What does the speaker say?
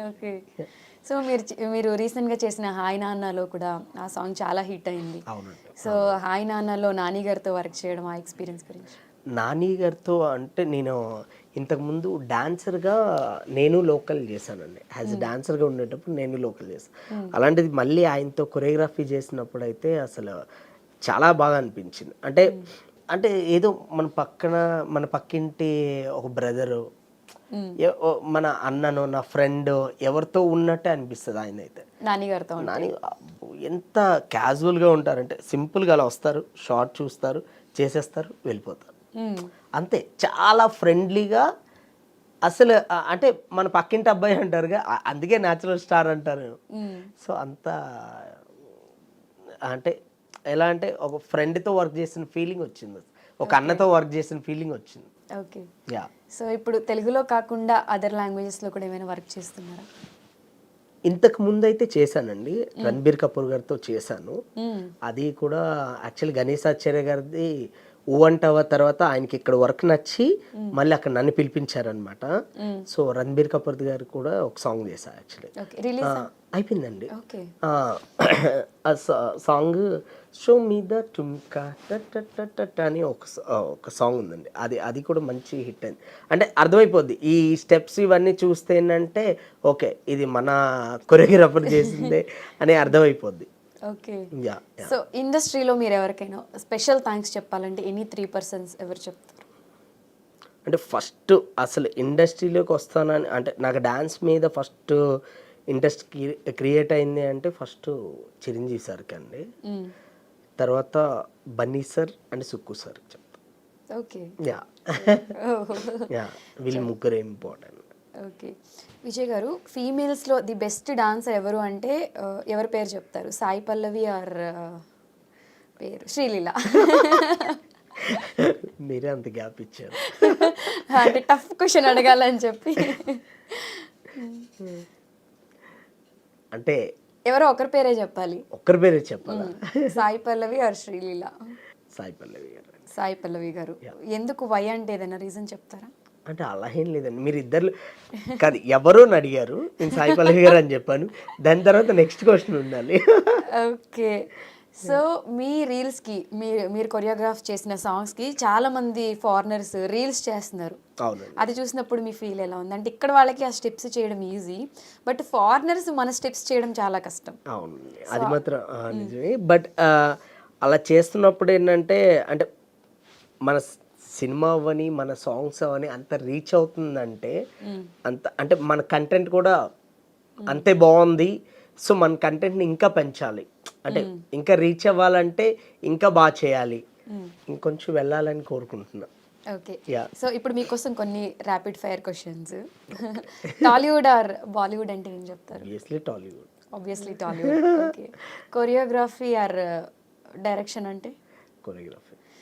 Okay. So మీరు రీసెంట్‌గా చేసిన 'హాయ్ నాన్నలో' కూడా ఆ సాంగ్ చాలా హిట్ అయింది. అవునండి. సో 'హాయ్ నాన్నలో' నాని గారితో వర్క్ చేయడం ఆ ఎక్స్‌పీరియన్స్ గురించి? నాని గారితో అంటే నేను ఇంతకుముందు డాన్సర్‌గా నేను లోకల్ చేశానండి. యాజ్ ఎ డాన్సర్‌గా ఉండేటప్పుడు నేను లోకల్ చేశాను. అలాంటిది మళ్ళీ ఆయనతో కొరియోగ్రఫీ చేసినప్పుడైతే అసలు చాలా బాగా అనిపించింది. అంటే అంటే ఏదో మన పక్కింటి ఒక బ్రదరు, హ్మ్. మన అన్ననో, నా ఫ్రెండో ఎవరితో ఉన్నట్టే అనిపిస్తది ఆయనైతే. నాని గారితో ఉంటే. నాని అబ్బో! ఎంత క్యాజువల్‌గా ఉంటారంటే సింపుల్‌గా అలా వస్తారు, షార్ట్ చూస్తారు, చేసేస్తారు, వెళ్ళిపోతారు. హ్మ్. అంతే. చాలా ఫ్రెండ్లీగా అసలు అంటే మన పక్కింటి అబ్బాయి అంటారుగా, అందుకే న్యాచురల్ స్టార్ అంటారు. హ్మ్. సో, అంత అంటే ఎలా అంటే ఒక ఫ్రెండ్‌తో వర్క్ చేసిన ఫీలింగ్ వచ్చింది. ఒక అన్నతో వర్క్ చేసిన ఫీలింగ్ వచ్చింది. ఓకే. యాహ్! సో ఇప్పుడు తెలుగులో కాకుండా అదర్ లాంగ్వేజెస్‌లో కూడా ఏమైనా వర్క్ చేస్తున్నారా? ఇంతకు ముందైతే చేశానండి. 'రణబీర్ కపూర్' గారితో చేశాను. హ్మ్. అది కూడా యాక్చువల్లీ గణేశాచార్య గారిది 'ఊ అంటావా' తర్వాత ఆయనకి ఇక్కడ వర్క్ నచ్చి మళ్ళీ అక్కడ నన్ను పిలిపించారనమాట. హ్మ్. సో 'రణబీర్ కపూర్' గారు కూడా ఒక సాంగ్ చేశా యాక్చువల్లీ. ఓకే. రిలీజా? అయిపోయిందండి. ఓకే. ఆ! ఆ సాంగ్ 'షో మీ ద టుమ్కా టటటటట' అని ఒక సాంగ్ ఉందండి. అది కూడా మంచి హిట్ అయింది. అంటే అర్థమైపోద్ది. ఈ స్టెప్స్ ఇవన్నీ చూస్తే ఏంటంటే ఓకే. ఇది మన కొరియోగ్రాఫర్ చేసిందే అని అర్థమైపోద్ది. ఓకే. యాహ్! యాహ్! సో ఇండస్ట్రీలో మీరెవరికైనా స్పెషల్ థాంక్స్ చెప్పాలంటే ఎనీ 3 పర్సన్స్ ఎవరు చెప్తారు? అంటే ఫస్ట్ అసలు ఇండస్ట్రీలోకి వస్తానని అంటే నాకు డాన్స్ మీద ఫస్ట్ ఇంట్రెస్ట్ క్రియేట్ అయింది అంటే ఫస్ట్ చిరంజీవి సార్‌కండి. హ్మ్. తర్వాత Bunny sir and Sukku sir చెప్తా. ఓకే. యాహ్! ఓహ్! యాహ్! వీళ్ళు ముగ్గురే ఇంపార్టెంట్. ఓకే. విజయ్ గారు ఫీమేల్స్‌లో ది బెస్ట్ డాన్సర్ ఎవరు అంటే ఎవరి పేరు చెప్తారు? సాయి పల్లవి ఆర్ పేరు శ్రీలీల. మీరే అంత గ్యాప్ ఇచ్చారు. అంటే టఫ్ క్వెషన్ అడగాలని చెప్పి. అంటే ఎవరో ఒకరి పేరే చెప్పాలి. ఒక్కరి పేరే చెప్పాలా? సాయి పల్లవి ఆర్ శ్రీలీల. సాయి పల్లవి గారు. సాయి పల్లవి గారు. ఎందుకు వై అంటే ఏదైనా రీజన్ చెప్తారా? అంటే అలా ఏం లేదండి. మీరిద్దరు కాదు ఎవరో అని అడిగారు. నేను సాయి పల్లవి గారు అని చెప్పాను. దాని తర్వాత నెక్స్ట్ క్వెషన్ ఉండాలి. ఓకే. సో మీ రీల్స్‌కి మీరు కొరియోగ్రాఫ్ చేసిన సాంగ్స్‌కి చాలామంది ఫారినర్స్ రీల్స్ చేస్తున్నారు. అవునండి. అది చూసినప్పుడు మీ ఫీల్ ఎలా ఉంది? అంటే ఇక్కడ వాళ్ళకి ఆ స్టెప్స్ చేయడం ఈజీ. బట్ ఫారినర్స్ మన స్టెప్స్ చేయడం చాలా కష్టం. అవునండి. అది మాత్రం నిజమే. బట్ అలా చేస్తున్నప్పుడు ఏంటంటే అంటే మన సినిమా అవ్వని, మన సాంగ్స్ అవ్వని అంత రీచ్ అవుతుందంటే అంత అంటే మన కంటెంట్ కూడా అంతే బావుంది. సో, మన కంటెంట్‌ని ఇంకా పెంచాలి. అంటే ఇంకా రీచ్ అవ్వాలంటే ఇంకా చేయాలి. ఇంకొంచెం వెళ్ళాలని కోరుకుంటున్నా. ఓకే. యాహ్! సో ఇప్పుడు మీకోసం కొన్ని rapid fire questions. Tollywood or Bollywood అంటే ఏం చెప్తారు? Obviously Tollywood. Obviously Tollywood. Okay. Choreography or direction అంటే? కొరియోగ్రఫీ.